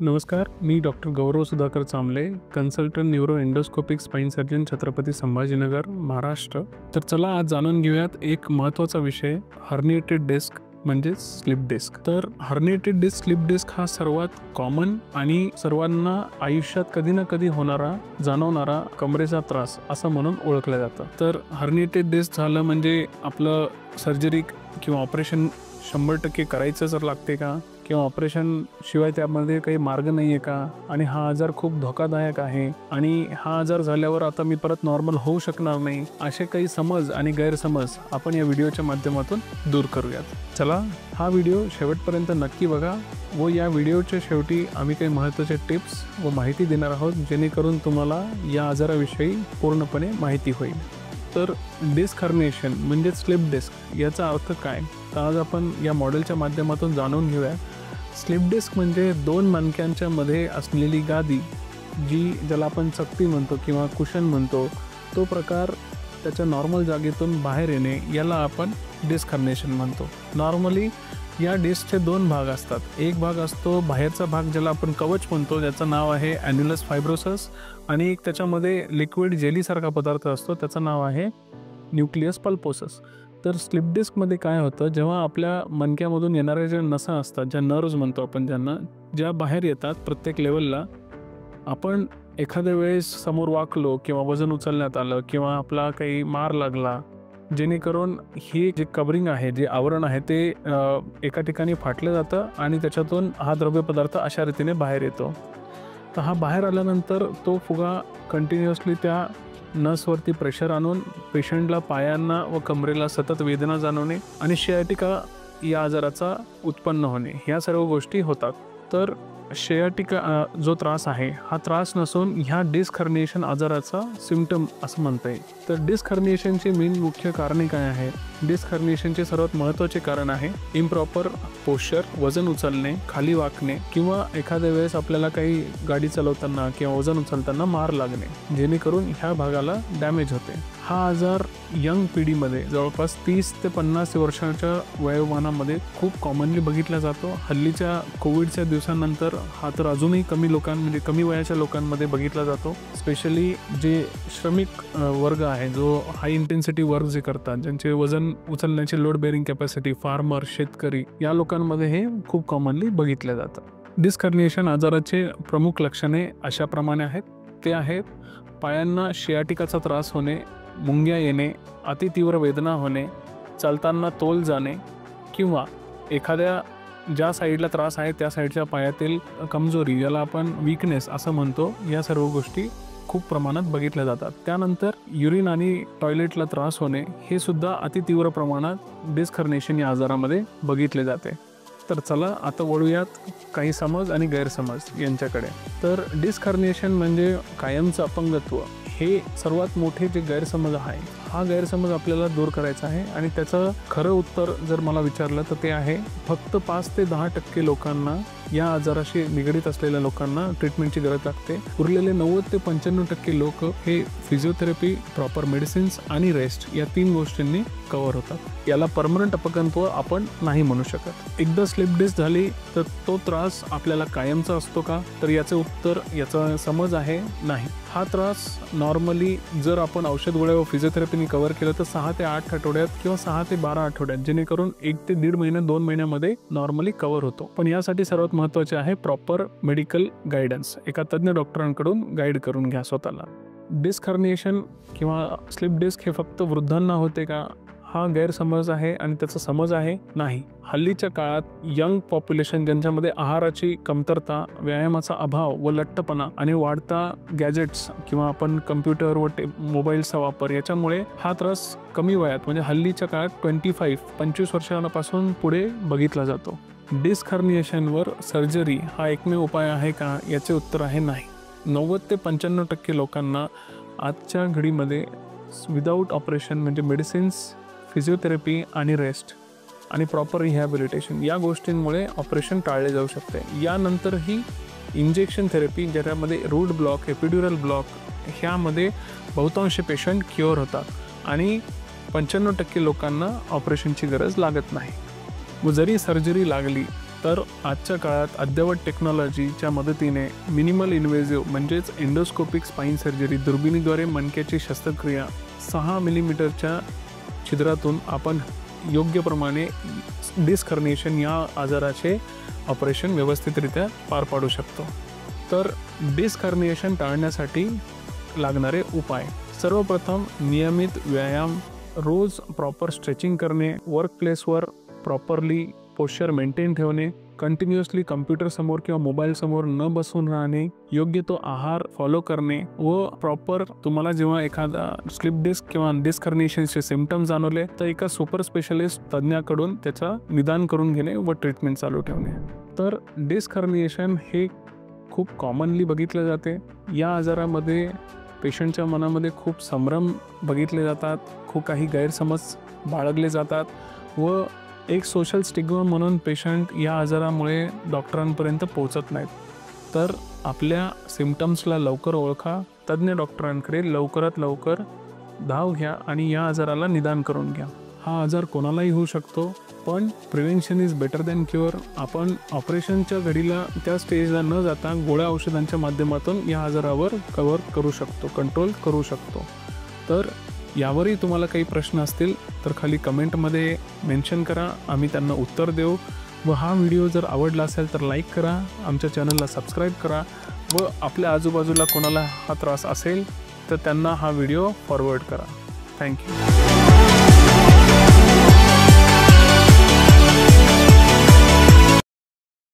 नमस्कार, मी doctor Gaurav Sudhakar Chamble, consultant neuro endoscopic spine surgeon, Chhatrapati Sambhajinagar, Maharashtra. तर चला आज जाणून घेऊयात एक महत्त्वाचा विषय, हर्निएटेड डिस्क म्हणजे स्लिप डिस्क. तर हर्निएटेड डिस्क, स्लिप डिस्क हा सर्वात कॉमन आणि सर्वांना आयुष्यात कधी ना कधी होणारा, जाणवणारा कमरेचा त्रास असं म्हणून ओळखलं जातं. तर हर्निएटेड डिस्क झालं म्हणजे आपलं सर्जरी किंवा ऑपरेशन 100% करायचं जर लागते का, किंवा ऑपरेशन शिवाय त्यामध्ये काही मार्ग नाही आहे का, आणि हा आजार खूप धोकादायक आहे आणि हा आजार झाल्यावर आता मी परत नॉर्मल होऊ शकणार नाही, असे काही समज आणि गैरसमज आपण या व्हिडिओच्या माध्यमातून दूर करूयात. चला हा व्हिडिओ शेवटपर्यंत नक्की बघा व या व्हिडिओच्या शेवटी आम्ही काही महत्त्वाचे टिप्स व माहिती देणार आहोत, जेणेकरून तुम्हाला या आजाराविषयी पूर्णपणे माहिती होईल. तर डिस्क हर्निएशन म्हणजे स्लिप डिस्क याचा अर्थ काय, तर आज आपण या मॉडेलच्या माध्यमातून जाणून घेऊया. स्लिप डिस्क म्हणजे दोन मणक्यांच्या मध्ये असलेली गादी, जी ज्याला आपण चकती म्हणतो किंवा कुशन म्हणतो, तो प्रकार त्याच्या नॉर्मल जागेतून बाहेर येणे याला आपण डिस्क हर्निएशन म्हणतो. नॉर्मली या डिस्कचे दोन भाग असतात. एक भाग असतो बाहेरचा भाग, ज्याला आपण कवच म्हणतो, ज्याचं नाव आहे ॲन्युलस फायब्रोसस, आणि एक त्याच्यामध्ये लिक्विड जेलीसारखा पदार्थ असतो, त्याचं नाव आहे न्यूक्लियस पल्पोसस. तर स्लिप डिस्कमध्ये काय होतं, जेव्हा आपल्या मणक्यामधून येणाऱ्या ज्या नसा असतात, ज्या नर्व्ज म्हणतो आपण ज्यांना, ज्या बाहेर येतात प्रत्येक लेवलला, आपण एखाद्या वेळेस समोर वाकलो किंवा वजन उचलण्यात आलं किंवा आपला काही मार लागला, जेणेकरून हे जे कवरिंग आहे, जे आवरण आहे, ते एका ठिकाणी फाटलं जातं आणि त्याच्यातून हा द्रव्य पदार्थ अशा रीतीने बाहेर येतो. तर हा बाहेर आल्यानंतर तो फुगा कंटिन्युअसली त्या नसवरती प्रेशर आणून पेशंटला पायांना व कमरेला सतत वेदना जाणवणे आणि शियाटिका या आजाराचा उत्पन्न होणे, ह्या सर्व गोष्टी होतात. तर शियाटिका जो त्रास आहे हा त्रास नसून ह्या डिस्क हर्निएशन आजाराचा सिम्पटम असं म्हणता येईल. तर डिस्क हर्निएशनचे मेन मुख्य कारणे काय आहे? डिस्क हर्निएशनचे सर्वात महत्त्वाचे कारण आहे इम्प्रॉपर पोश्चर, वजन उचलणे, खाली वाकणे, किंवा एखाद्या वेळेस आपल्याला काही गाडी चालवताना किंवा वजन उचलताना मार लागणे, जेणेकरून ह्या भागाला डॅमेज होते. हा आजार यंग पिढीमध्ये जवळपास 30 ते 50 वर्षाच्या वयोमानामध्ये खूप कॉमनली बघितला जातो. हल्लीच्या कोविडच्या दिवसानंतर हा तर अजूनही म्हणजे कमी वयाच्या लोकांमध्ये बघितला जातो. स्पेशली जे श्रमिक वर्ग आहे, जो हाय इंटेन्सिटी वर्क जे करतात, ज्यांचे वजन उचलण्याची लोड बेअरिंग कॅपॅसिटी, फार्मर, शेतकरी, या लोकांमध्ये हे खूप कॉमनली बघितलं जातं. डिस्क हर्निएशन आजाराचे प्रमुख लक्षणे अशाप्रमाणे आहेत. ते आहेत पायांना शियाटिकाचा त्रास होणे, मुंग्या येणे, अतितीव्र वेदना होणे, चालताना तोल जाणे, किंवा एखाद्या ज्या साईडला त्रास आहे त्या साईडच्या पायातील कमजोरी, ज्याला आपण वीकनेस असं म्हणतो, या सर्व गोष्टी खूप प्रमाणात बघितल्या जातात. त्यानंतर युरिन आणि टॉयलेटला त्रास होणे, हे सुद्धा अतितीव्र प्रमाणात डिस्क हर्निएशन या आजारामध्ये बघितले जाते. तर चला आता वळूयात काही समज आणि गैरसमज यांच्याकडे. तर डिस्क हर्निएशन म्हणजे कायमचं अपंगत्व, हे सर्वात मोठे जे गैरसमज आहे, हा गैरसमज आपल्याला दूर करायचा आहे. आणि त्याचं खरं उत्तर जर मला विचारलं तर ते आहे फक्त 5 ते 10% लोकांना, या आजाराशी निगडीत असलेल्या लोकांना ट्रीटमेंटची गरज लागते. उरलेले 90 ते 95% लोक हे फिजिओथेरपी, प्रॉपर मेडिसिन्स आणि रेस्ट या 3 गोष्टींनी कव्हर होतात. याला परमनंट अपंगत्व आपण नाही म्हणू शकत. एकदा स्लिप डिस्क झाली तर तो त्रास आपल्याला कायमचा असतो का, तर याचं उत्तर, याचा समज आहे नाही. हा त्रास नॉर्मली जर आपण औषध गोळ्या व फिजिओथेरपीने कव्हर केलं तर 6 ते 8 आठवड्यात किंवा 6 ते 12 आठवड्यात, जेणेकरून 1 ते 1.5 महिने 2 महिन्यामध्ये नॉर्मली कव्हर होतो. पण यासाठी सर्वात महत्त्वाचे आहे प्रॉपर मेडिकल गायडन्स. एका तज्ज्ञ डॉक्टरांकडून गाईड करून घ्या स्वतःला. डिस्क हर्निएशन किंवा स्लिप डिस्क हे फक्त वृद्धांना होते का, हा गैरसमज आहे आणि त्याचा समज आहे नाही. हल्लीच्या काळात यंग पॉप्युलेशन, ज्यांच्यामध्ये आहाराची कमतरता, व्यायामाचा अभाव व लठ्ठपणा आणि वाढता गॅजेट्स किंवा आपण कम्प्युटर व मोबाईलचा वापर, याच्यामुळे हा त्रास कमी वयात म्हणजे हल्लीच्या काळात 25 वर्षांपासून पुढे बघितला जातो. डिस्क हर्निएशनवर सर्जरी हा एकमेव उपाय आहे का, याचे उत्तर आहे नाही. 90 ते 95% लोकांना आजच्या घडीमध्ये विदाऊट ऑपरेशन म्हणजे मेडिसिन्स, फिजिओथेरपी आणि रेस्ट आणि प्रॉपर रिहॅबिलिटेशन या गोष्टींमुळे ऑपरेशन टाळले जाऊ शकते. यानंतरही इंजेक्शन थेरपी, ज्याच्यामध्ये रूट ब्लॉक, एपिड्युरल ब्लॉक, ह्यामध्ये बहुतांश पेशंट क्युअर होतात आणि 95% लोकांना ऑपरेशनची गरज लागत नाही. व जरी सर्जरी लागली तर आजच्या काळात अद्ययावत टेक्नॉलॉजीच्या मदतीने मिनिमल इन्व्हेजिव्ह म्हणजेच एंडोस्कोपिक स्पाइन सर्जरी दुर्बिणीद्वारे मणक्याची शस्त्रक्रिया 6 मिलीमीटरच्या छिद्रातून आपण योग्यप्रमाणे डिस्क हर्निएशन या आजाराचे ऑपरेशन व्यवस्थितरित्या पार पाडू शकतो। तर डिस्क हर्निएशन टाळण्यासाठी लागणारे उपाय, सर्वप्रथम नियमित व्यायाम, रोज प्रॉपर स्ट्रेचिंग करणे, वर्कप्लेसवर प्रॉपरली पोश्चर मेंटेन ठेवणे, कंटिन्युअसली कम्प्युटर समोर किंवा मोबाईल समोर न बसून राहणे, योग्य तो आहार फॉलो करणे व प्रॉपर तुम्हाला जेव्हा एखादा स्लिप डिस्क किंवा डिस्क हर्निएशनचे सिम्पटम्स जाणवले तर एका सुपर स्पेशलिस्ट तज्ज्ञाकडून त्याचा निदान करून घेणे व ट्रीटमेंट चालू ठेवणे। तर डिस्क हर्निएशन हे खूप कॉमनली बघितले जाते। या आजारामध्ये पेशंटच्या मनामध्ये खूप संभ्रम बघितले जातात, खूप काही गैरसमज बाळगले जातात व एक सोशल स्टिग्मा म्हणून पेशंट या आजारामुळे डॉक्टरांपर्यंत पोहोचत नाहीत। तर आपल्या सिम्पटम्सला लवकर ओळखा, तज्ज्ञ डॉक्टरांकडे लवकरात लवकर धाव घ्या आणि या आजाराला निदान करून घ्या। हा आजार कोणालाही होऊ शकतो, पण prevention is better than cure. आपण ऑपरेशनच्या घडीला त्या स्टेजला न जाता गोळ्या औषधांच्या माध्यमातून या आजारावर कव्हर करू शकतो, कंट्रोल करू शकतो। तर यावरही तुम्हाला काही प्रश्न असतील तर खाली कमेंटमध्ये मेन्शन करा, आम्ही त्यांना उत्तर देऊ। व हा व्हिडिओ जर आवडला असेल तर लाईक करा, आमच्या चॅनलला सबस्क्राईब करा व आपल्या आजूबाजूला कोणाला हा त्रास असेल तर त्यांना हा व्हिडिओ फॉरवर्ड करा। थँक्यू।